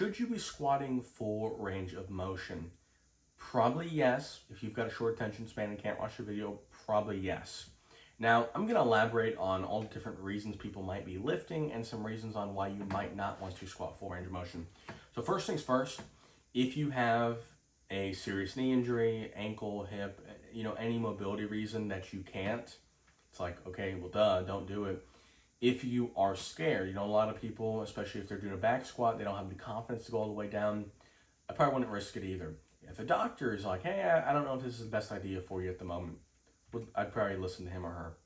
Should you be squatting full range of motion? Probably yes. If you've got a short attention span and can't watch the video, probably yes. Now, I'm going to elaborate on all the different reasons people might be lifting and some reasons on why you might not want to squat full range of motion. So first things first, if you have a serious knee injury, ankle, hip, any mobility reason that you can't, it's like, okay, well, duh, don't do it. If you are scared, a lot of people, especially if they're doing a back squat, they don't have the confidence to go all the way down. I probably wouldn't risk it either. If a doctor is like, hey, I don't know if this is the best idea for you at the moment, I'd probably listen to him or her.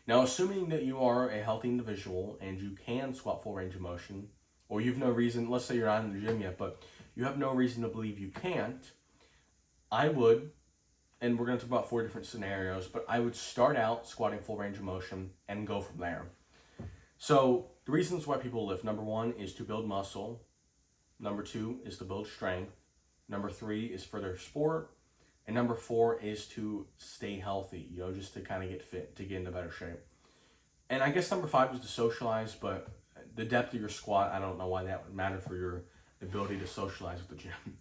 Now, assuming that you are a healthy individual and you can squat full range of motion, or you've no reason, let's say you're not in the gym yet, but you have no reason to believe you can't, I would, and we're going to talk about 4 different scenarios, but I would start out squatting full range of motion and go from there. So the reasons why people lift, number 1 is to build muscle. Number 2 is to build strength. Number 3 is for their sport. And number 4 is to stay healthy, just to kind of get fit, to get into better shape. And I guess number 5 is to socialize, but the depth of your squat, I don't know why that would matter for your ability to socialize with the gym.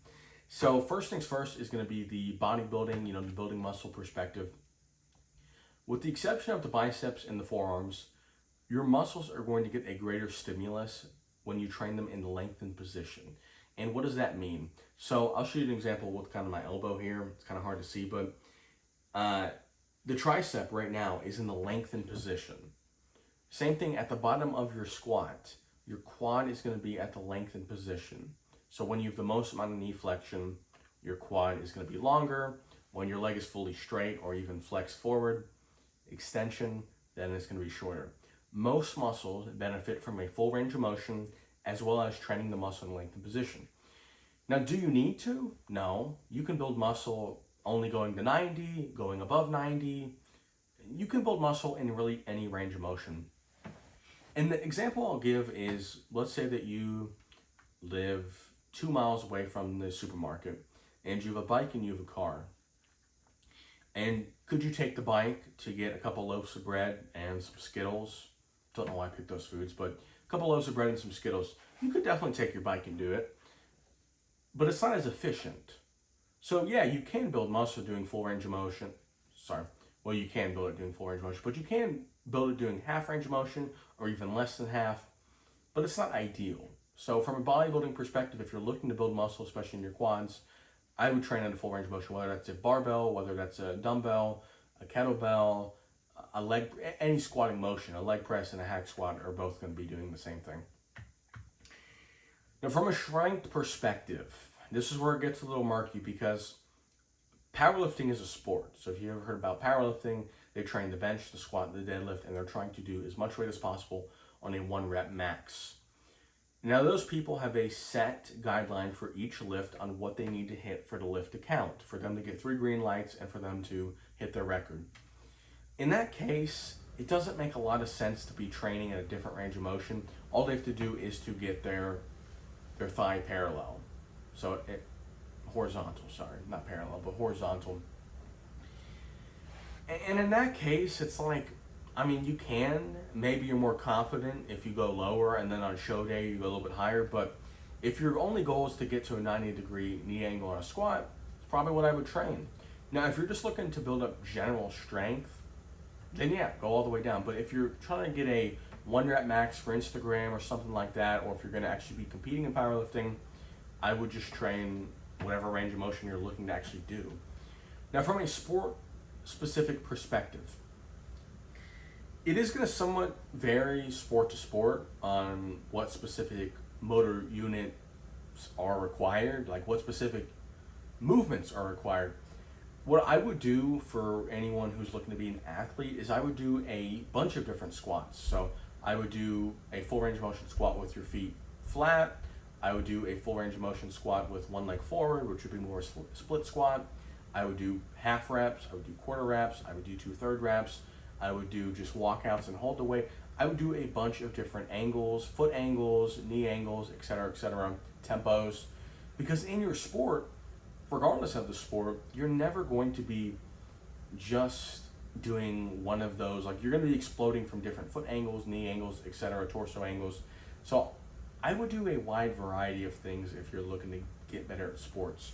So first things first is going to be the bodybuilding, the building muscle perspective. With the exception of the biceps and the forearms, your muscles are going to get a greater stimulus when you train them in the lengthened position. And what does that mean? So I'll show you an example with kind of my elbow here. It's kind of hard to see, but the tricep right now is in the lengthened position. Same thing at the bottom of your squat. Your quad is going to be at the lengthened position. So when you have the most amount of knee flexion, your quad is going to be longer. When your leg is fully straight or even flexed forward, extension, then it's going to be shorter. Most muscles benefit from a full range of motion as well as training the muscle in a lengthened position. Now, do you need to? No. You can build muscle only going to 90, going above 90. You can build muscle in really any range of motion. And the example I'll give is, let's say that you live 2 miles away from the supermarket and you have a bike and you have a car. And could you take the bike to get a couple loaves of bread and some Skittles? Don't know why I picked those foods, but a couple loaves of bread and some Skittles. You could definitely take your bike and do it, but it's not as efficient. So yeah, you can build muscle doing full range of motion. You can build it doing full range of motion, but you can build it doing half range of motion or even less than half, but it's not ideal. So from a bodybuilding perspective, if you're looking to build muscle, especially in your quads, I would train at a full range of motion, whether that's a barbell, whether that's a dumbbell, a kettlebell, any squatting motion, a leg press and a hack squat are both going to be doing the same thing. Now, from a strength perspective, this is where it gets a little murky because powerlifting is a sport. So if you ever heard about powerlifting, they train the bench, the squat, the deadlift, and they're trying to do as much weight as possible on a 1 rep max. Now, those people have a set guideline for each lift on what they need to hit for the lift to count, for them to get 3 green lights and for them to hit their record. In that case, it doesn't make a lot of sense to be training at a different range of motion. All they have to do is to get their thigh parallel. So horizontal, not parallel, but horizontal. And in that case, it's like, you can, maybe you're more confident if you go lower and then on show day you go a little bit higher, but if your only goal is to get to a 90-degree knee angle on a squat, it's probably what I would train. Now, if you're just looking to build up general strength, then yeah, go all the way down. But if you're trying to get a 1 rep max for Instagram or something like that, or if you're going to actually be competing in powerlifting, I would just train whatever range of motion you're looking to actually do. Now, from a sport-specific perspective, it is going to somewhat vary sport to sport on what specific motor units are required, like what specific movements are required. What I would do for anyone who's looking to be an athlete is I would do a bunch of different squats. So I would do a full range of motion squat with your feet flat. I would do a full range of motion squat with 1 leg forward, which would be more split squat. I would do half reps. I would do quarter reps. I would do 2/3 reps. I would do just walkouts and hold the weight. I would do a bunch of different angles, foot angles, knee angles, etc., tempos. Because in your sport, regardless of the sport, you're never going to be just doing one of those. Like, you're going to be exploding from different foot angles, knee angles, etc., torso angles. So I would do a wide variety of things if you're looking to get better at sports.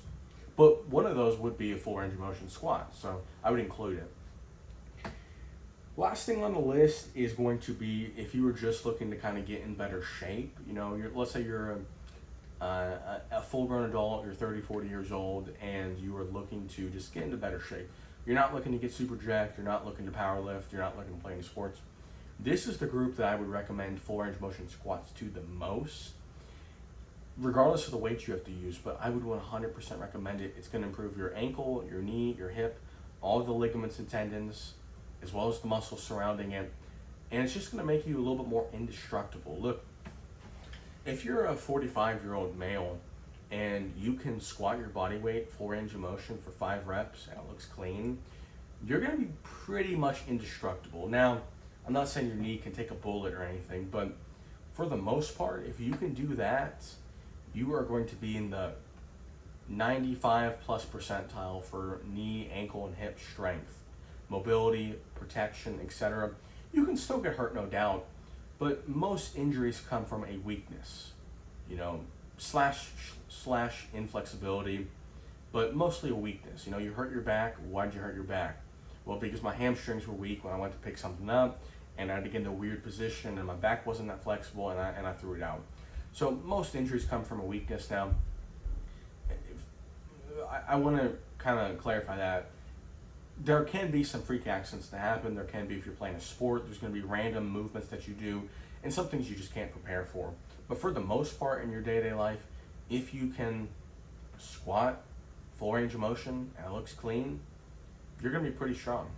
But one of those would be a full range of motion squat, so I would include it. Last thing on the list is going to be if you were just looking to kind of get in better shape. Let's say you're a full-grown adult, you're 30, 40 years old, and you are looking to just get into better shape. You're not looking to get super jacked, you're not looking to power lift, you're not looking to play any sports. This is the group that I would recommend full range of motion squats to the most, regardless of the weight you have to use, but I would 100% recommend it. It's going to improve your ankle, your knee, your hip, all the ligaments and tendons, as well as the muscles surrounding it, and it's just going to make you a little bit more indestructible. Look, if you're a 45-year-old male and you can squat your body weight full range of motion for 5 reps and it looks clean, you're going to be pretty much indestructible. Now, I'm not saying your knee can take a bullet or anything, but for the most part, if you can do that, you are going to be in the 95 plus percentile for knee, ankle, and hip strength, mobility, protection, etc. You can still get hurt, no doubt, but most injuries come from a weakness, slash inflexibility, but mostly a weakness. You hurt your back. Why did you hurt your back? Well, because my hamstrings were weak when I went to pick something up, and I had to get in a weird position, and my back wasn't that flexible, and I threw it out. So most injuries come from a weakness. Now, I want to kind of clarify that there can be some freak accidents that happen. There can be, if you're playing a sport, there's going to be random movements that you do, and some things you just can't prepare for. But for the most part in your day-to-day life, if you can squat full range of motion and it looks clean, you're going to be pretty strong.